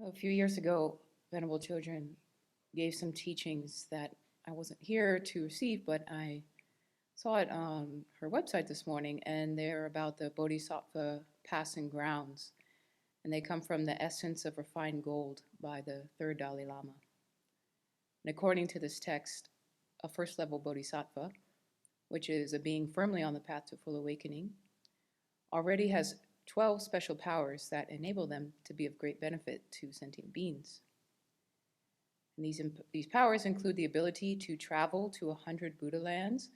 A few years ago, Venerable Children gave some teachings that I wasn't here to receive, but I saw it on her website this morning, and they're about the Bodhisattva passing grounds. And they come from The Essence of Refined Gold by the third Dalai Lama. And according to this text, a first level bodhisattva, which is a being firmly on the path to full awakening, already has 12 special powers that enable them to be of great benefit to sentient beings. And these powers include the ability to travel to 100 Buddha lands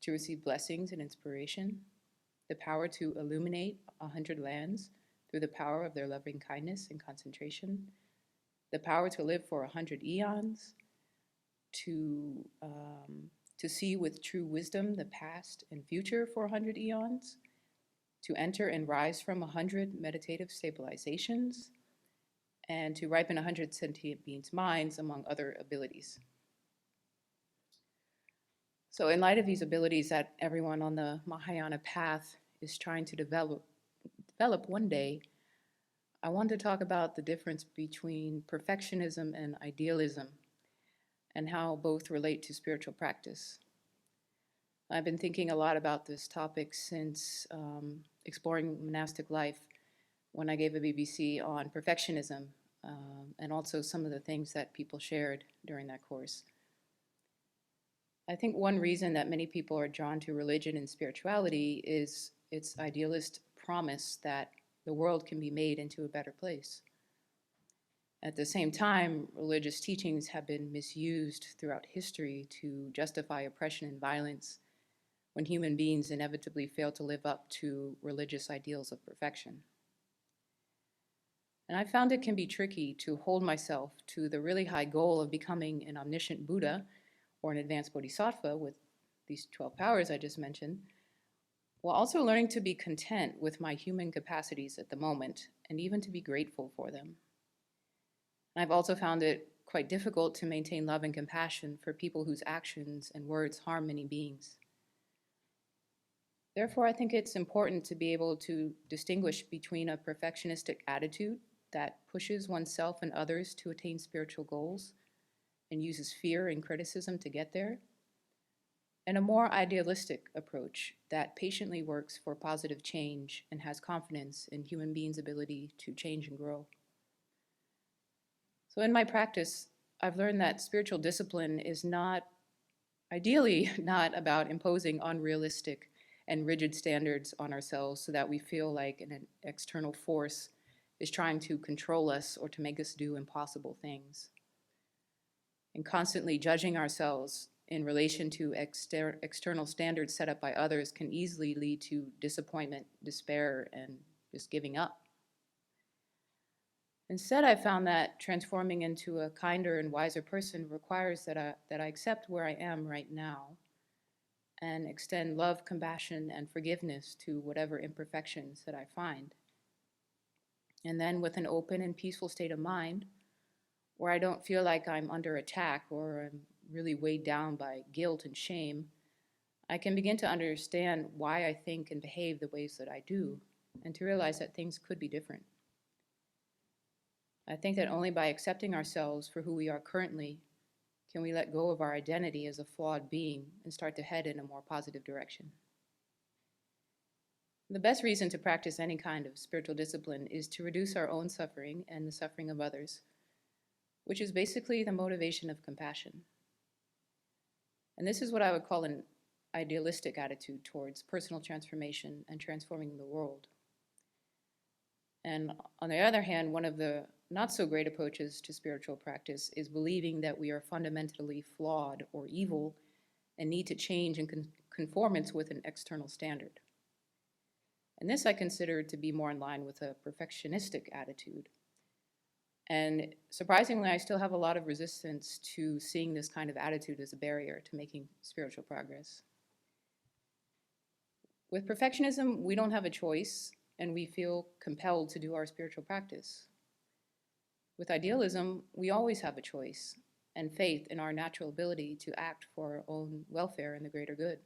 to receive blessings and inspiration, the power to illuminate 100 lands through the power of their loving kindness and concentration, the power to live for 100 eons, to see with true wisdom the past and future for 100 eons, to enter and rise from 100 meditative stabilizations, and to ripen 100 sentient beings' minds, among other abilities. So in light of these abilities that everyone on the Mahayana path is trying to develop one day, I want to talk about the difference between perfectionism and idealism and how both relate to spiritual practice. I've been thinking a lot about this topic since exploring monastic life when I gave a BBC on perfectionism and also some of the things that people shared during that course. I think one reason that many people are drawn to religion and spirituality is its idealist promise that the world can be made into a better place. At the same time, religious teachings have been misused throughout history to justify oppression and violence when human beings inevitably fail to live up to religious ideals of perfection. And I found it can be tricky to hold myself to the really high goal of becoming an omniscient Buddha or an advanced bodhisattva with these 12 powers I just mentioned, while also learning to be content with my human capacities at the moment and even to be grateful for them. And I've also found it quite difficult to maintain love and compassion for people whose actions and words harm many beings. Therefore, I think it's important to be able to distinguish between a perfectionistic attitude that pushes oneself and others to attain spiritual goals and uses fear and criticism to get there, and a more idealistic approach that patiently works for positive change and has confidence in human beings' ability to change and grow. So in my practice, I've learned that spiritual discipline is ideally not about imposing unrealistic and rigid standards on ourselves so that we feel like an external force is trying to control us or to make us do impossible things. And constantly judging ourselves in relation to external standards set up by others can easily lead to disappointment, despair, and just giving up. Instead, I found that transforming into a kinder and wiser person requires that I accept where I am right now and extend love, compassion, and forgiveness to whatever imperfections that I find. And then with an open and peaceful state of mind, where I don't feel like I'm under attack or I'm really weighed down by guilt and shame, I can begin to understand why I think and behave the ways that I do, and to realize that things could be different. I think that only by accepting ourselves for who we are currently can we let go of our identity as a flawed being and start to head in a more positive direction. The best reason to practice any kind of spiritual discipline is to reduce our own suffering and the suffering of others, which is basically the motivation of compassion. And this is what I would call an idealistic attitude towards personal transformation and transforming the world. And on the other hand, one of the not so great approaches to spiritual practice is believing that we are fundamentally flawed or evil and need to change in conformance with an external standard. And this I consider to be more in line with a perfectionistic attitude. And surprisingly, I still have a lot of resistance to seeing this kind of attitude as a barrier to making spiritual progress. With perfectionism, we don't have a choice, and we feel compelled to do our spiritual practice. With idealism, we always have a choice and faith in our natural ability to act for our own welfare and the greater good.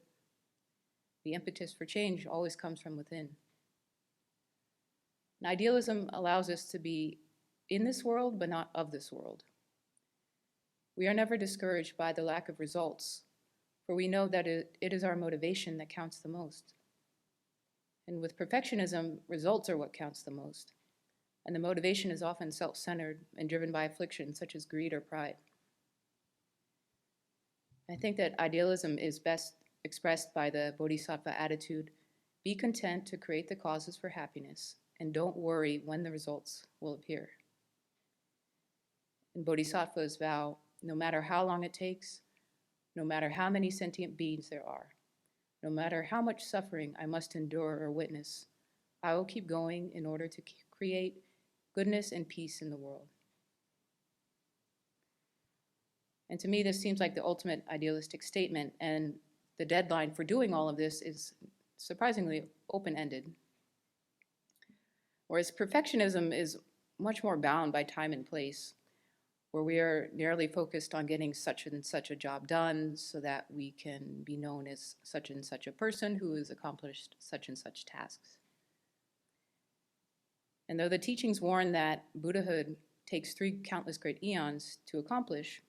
The impetus for change always comes from within. And idealism allows us to be in this world, but not of this world. We are never discouraged by the lack of results, for we know that it is our motivation that counts the most. And with perfectionism, results are what counts the most, and the motivation is often self-centered and driven by afflictions such as greed or pride. I think that idealism is best expressed by the bodhisattva attitude: be content to create the causes for happiness, and don't worry when the results will appear. And bodhisattvas vow, no matter how long it takes, no matter how many sentient beings there are, no matter how much suffering I must endure or witness, I will keep going in order to create goodness and peace in the world. And to me, this seems like the ultimate idealistic statement, and the deadline for doing all of this is surprisingly open-ended. Whereas perfectionism is much more bound by time and place, where we are narrowly focused on getting such and such a job done so that we can be known as such and such a person who has accomplished such and such tasks. And though the teachings warn that Buddhahood takes 3 countless great eons to accomplish,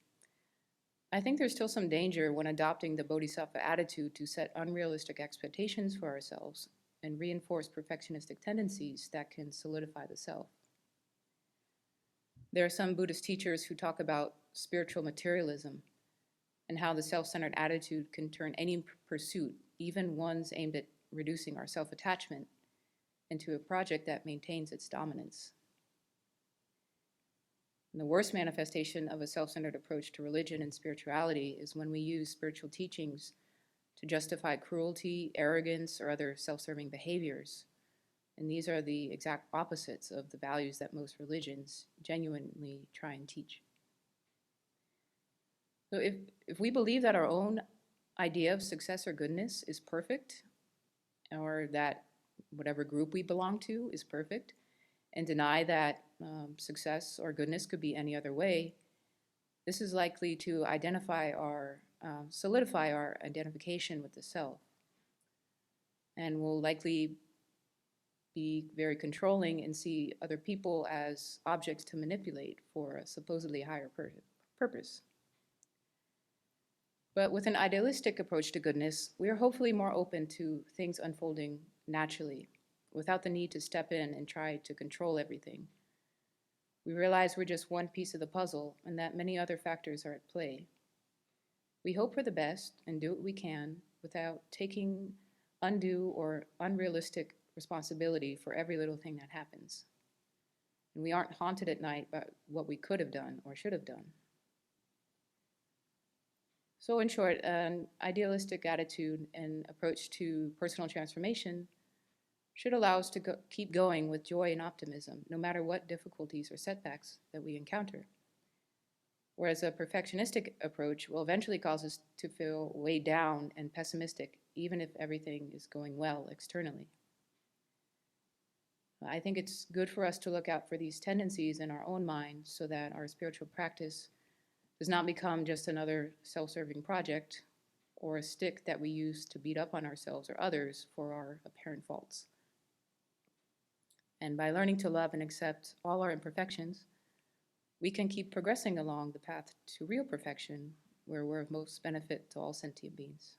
I think there's still some danger when adopting the bodhisattva attitude to set unrealistic expectations for ourselves and reinforce perfectionistic tendencies that can solidify the self. There are some Buddhist teachers who talk about spiritual materialism and how the self-centered attitude can turn any pursuit, even ones aimed at reducing our self-attachment, into a project that maintains its dominance. And the worst manifestation of a self-centered approach to religion and spirituality is when we use spiritual teachings to justify cruelty, arrogance, or other self-serving behaviors. And these are the exact opposites of the values that most religions genuinely try and teach. So if we believe that our own idea of success or goodness is perfect, or that whatever group we belong to is perfect, and deny that success or goodness could be any other way, this is likely to solidify our identification with the self, and will likely be very controlling and see other people as objects to manipulate for a supposedly higher purpose. But with an idealistic approach to goodness, we are hopefully more open to things unfolding naturally, without the need to step in and try to control everything. We realize we're just one piece of the puzzle and that many other factors are at play. We hope for the best and do what we can without taking undue or unrealistic responsibility for every little thing that happens. And we aren't haunted at night by what we could have done or should have done. So in short, an idealistic attitude and approach to personal transformation should allow us to keep going with joy and optimism, no matter what difficulties or setbacks that we encounter. Whereas a perfectionistic approach will eventually cause us to feel weighed down and pessimistic, even if everything is going well externally. I think it's good for us to look out for these tendencies in our own minds so that our spiritual practice does not become just another self-serving project or a stick that we use to beat up on ourselves or others for our apparent faults. And by learning to love and accept all our imperfections, we can keep progressing along the path to real perfection, where we're of most benefit to all sentient beings.